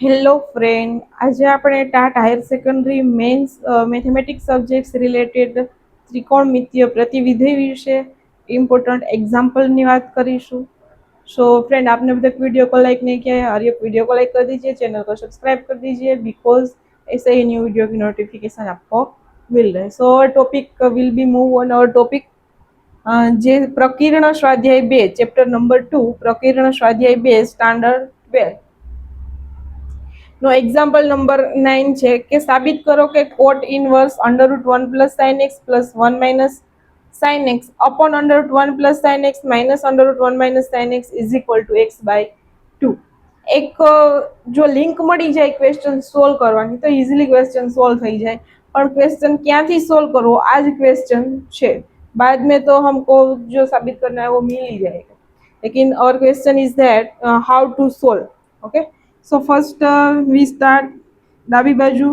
Hello friend, આજે આપણે ટાટ હાયર સેકન્ડરી મેન્સ મેથેમેટિક્સ સબ્જેક્ટ્સ રિલેટેડ ત્રિકોણમિતીય પ્રતિવિધિ વિશે ઇમ્પોર્ટન્ટ એग्जाम्पल बात करीशू। सो फ्रेंड, आपने अभी तक वीडियो को लाइक नहीं किया है और ये वीडियो को लाइक कर दीजिए, चैनल को सब्सक्राइब कर दीजिए बिकॉज ऐसे ही न्यू वीडियो की नोटिफिकेशन आपको मिल रहे। So our topic will be move on our topic જે પ્રકીર્ણ સ્વાધ્યાય 2 ચેપ્ટર નંબર 2 પ્રકીર્ણ સ્વાધ્યાય 2 સ્ટાન્ડર્ડ 12 નો એક્ઝામ્પલ નંબર 9 છે કે સાબિત કરો કે કોટ inverse √1 + sin x + 1 - sin x upon √1 + sin x - √1 - sin x = x/2। એક જો લિંક મળી જાય ક્વેશ્ચન સોલ્વ કરવાની તો ઇઝીલી ક્વેશ્ચન સોલ્વ થઈ જાય, પણ क्वेश्चन ક્યાંથી સોલ્વ કરવો આ જ ક્વેશ્ચન છે। बाद में तो हमको जो साबित करना है वो मिल ही जाएगा, लेकिन और question is that how to solve. Okay, so first we start. डाबी बाजू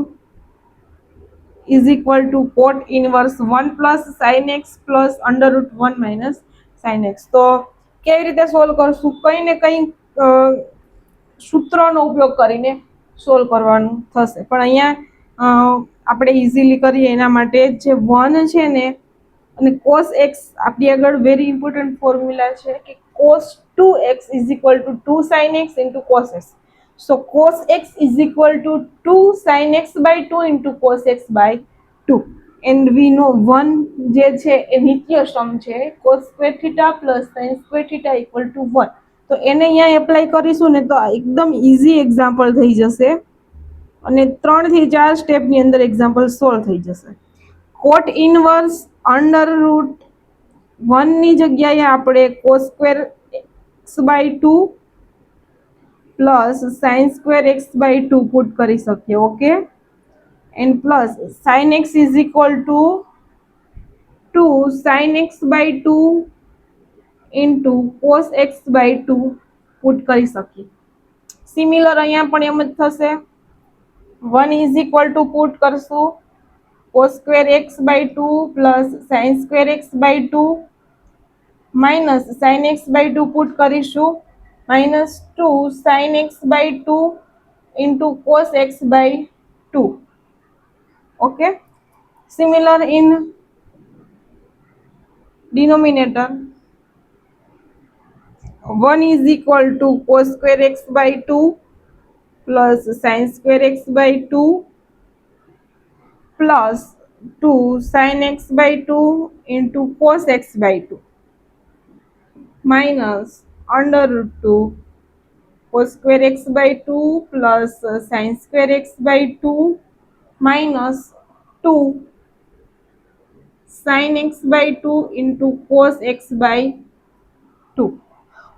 is equal to cot inverse 1 + sin x + √1 - sin x। તો કેવી રીતે સોલ્વ કરશું? કંઈ ને કંઈ સૂત્રનો ઉપયોગ કરીને સોલ્વ કરવાનું થશે, પણ અહીંયા આપણે ઇઝીલી કરીએ એના માટે જે 1 છે ને અને cos x આપણી આગળ વેરી ઇમ્પોર્ટન્ટ ફોર્મ્યુલા છે કે cos 2x = 2 sin x into cos x। so cos x = 2 sin x/2 into cos x/2 and we know 1 જે છે એ નિત્ય સમ છે, cos square theta plus sin square theta = 1। તો એને અહીંયા એપ્લાય કરીશું ને તો એકદમ ઈઝી એક્ઝામ્પલ થઈ જશે અને 3 થી 4 સ્ટેપની અંદર એક્ઝામ્પલ સોલ્વ થઈ જશે। કોટ ઇનવર્સ √1 ની જગ્યાએ આપણે cos square x/2 plus sin square x/2 put કરી શકીએ। Okay, and plus sin x = 2 sin x/2 into cos x/2 put કરી શકીએ। સિમિલર અહીંયા પણ એમ જ થશે। 1 = પુટ કરશું cos square x/2 plus sin square x/2 minus sin x/2 put કરીશું -2 sin x/2 into cos x/2। Okay, similar in denominator 1 = cos square x/2 plus sin square x/2 plus 2 sin x/2 into cos x/2 minus √2 cos square x/2 plus sin square x/2 minus 2 sin x/2 into cos x/2।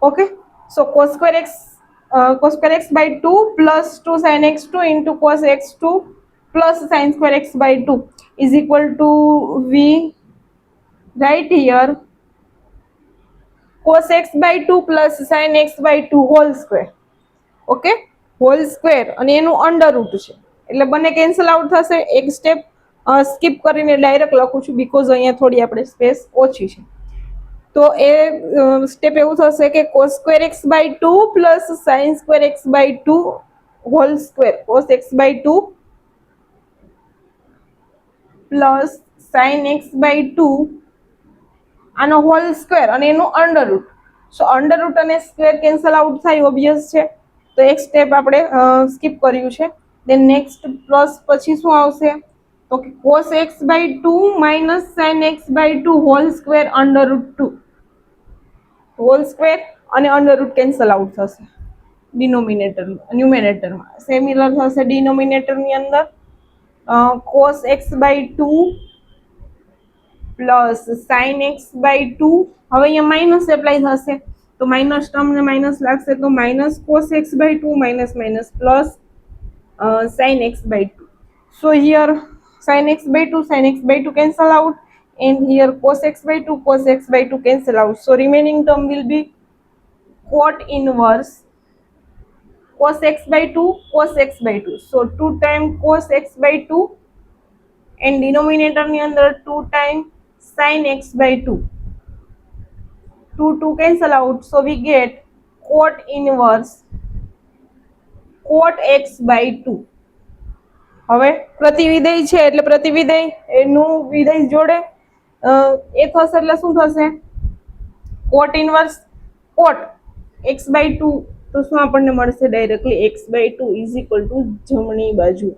okay, so cos square x/2 plus 2 sin x2 into cos x2 plus sin square x/2 is equal to we write here cos x/2 plus sin x/2 whole square। Okay, hall square અને એનું under route છે એટલે બંને cancel out થશે। એક step skip કરીને direct લખું છું બીકોઝ અહીંયા થોડી આપણે સ્પેસ ઓછી છે। તો એ સ્ટેપ એવું થશે કે cos square x/2 plus sin square x/2 whole square cos x/2 plus sin x/2 આનો હોલ સ્ક્વેર અને એનું અંડર રૂટ। સો અંડર રૂટ અને સ્ક્વેર કેન્સલ આઉટ થાય ઓબ્વિયસ છે, તો એક સ્ટેપ આપણે સ્કીપ કર્યું છે। દેન નેક્સ્ટ પ્લસ પછી શું આવશે તો કે cos x/2 minus sin x/2 whole square under whole square અને અંડર રૂટ કેન્સલ આઉટ થશે ન્યુમેરેટરમાં। સિમિલર થશે ડિનોમિનેટરની અંદર cos x/2 plus sin x/2। હવે અહીંયા માઇનસ એપ્લાય થશે તો માઇનસ ટર્મને માઇનસ લાગશે તો minus cos x/2 minus minus plus sin x/2। so here sin x/2 cancel out and here cos x/2 cancel out, so remaining term will be cot inverse cos x/2 so 2 times cos x/2 and denominator ની અંદર 2 times sin x/2, 2 cancel out, so we get cot inverse cot x by 2. હવે પ્રતિવિધેય છે એટલે પ્રતિવિધેય એનું વિધેય જોડે એ થશે એટલે શું થશે? કોટ ઇનવર્સ કોટ x by 2. તો શું આપણને મળશે? Directly x by 2 is equal to જમણી બાજુ,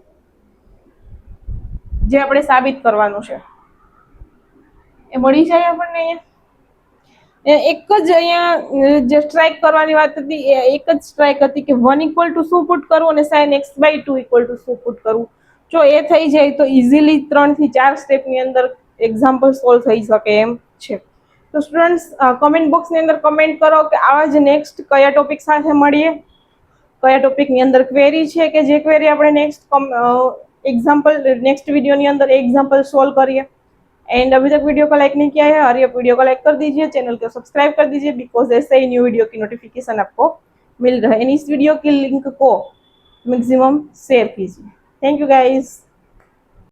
જે આપણે સાબિત કરવાનું છે એ મળી જાય આપણને. અહીંયા એક જ અહીંયા જે સ્ટ્રાઇક કરવાની વાત હતી એ એક જ સ્ટ્રાઇક હતી કે 1 ઇક્વલ ટુ શું પુટ કરવું અને sin x by 2 equal to શું પુટ કરવું. જો એ થઈ જાય તો ઇઝીલી 3 થી 4 સ્ટેપની અંદર એક્ઝામ્પલ સોલ્વ થઈ શકે એમ છે. તો સ્ટુડન્ટ્સ કમેન્ટ બોક્સની અંદર કમેન્ટ કરો કે આવા જ નેક્સ્ટ કયા ટોપિક સાથે મળીએ, કયા ટોપિકની અંદર ક્વેરી છે કે જે ક્વેરી આપણે નેક્સ્ટ एग्जाम्पल नेक्स्ट वीडियो ની અંદર एग्जाम्पल सोल्व करिए. एंड अभी तक वीडियो को लाइक नहीं किया है और ये वीडियो को लाइक कर दीजिए, चैनल को सब्सक्राइब कर दीजिए बिकॉज ऐसे ही न्यू वीडियो की नोटिफिकेशन आपको मिल रहा है. इस वीडियो की लिंक को मैक्सिमम शेयर कीजिए. Thank you guys.